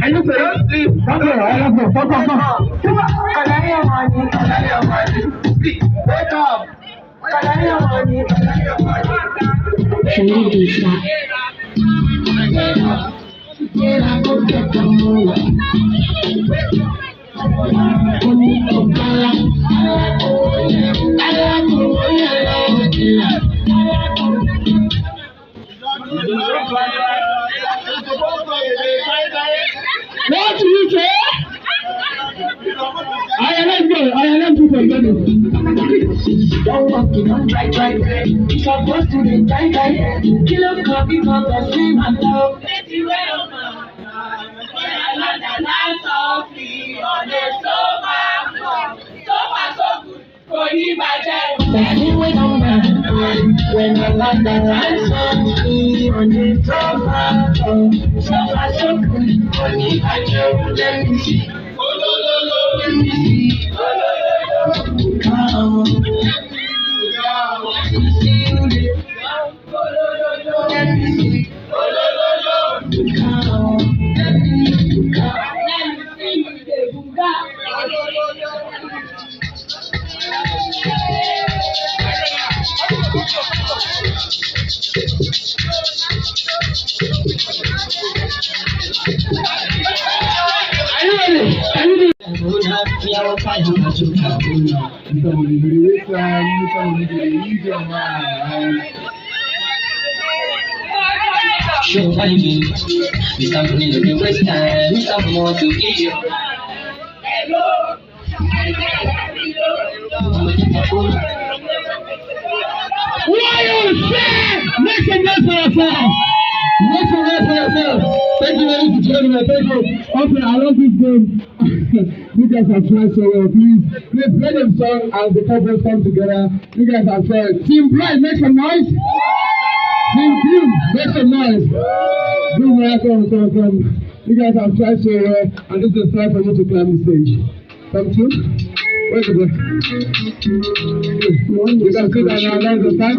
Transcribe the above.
Are you saying? Don't sleep. Come here. Let's go. Come. Collect your money. Sleep. Wake up. Collect your money. Can you do that? What do you say? I let go from Dennis. Don't walk it, don't try. It's supposed to be tight. Kill up coffee, come and scream and love. Pretty well, man. Another night of me on the sofa. So good. For you, my child. That's the way I'm back. When I like the night of me on the sofa. So good. For you, my child. Let me see. Let me see. Come. Show what you mean. This company looking waste time. This time more to give you. Why you say? Make some noise for yourself. Thank you, ladies and gentlemen. Thank you. Okay, I love this game. You guys have tried so well. Please play them song as the couples come together. You guys have tried. Team Bright, make some noise. Team Blue, make some noise. Blue, come. You guys have tried so well, and this is time for you to climb the stage. Come to. Where's the boy? You can sit down now. Now's the time.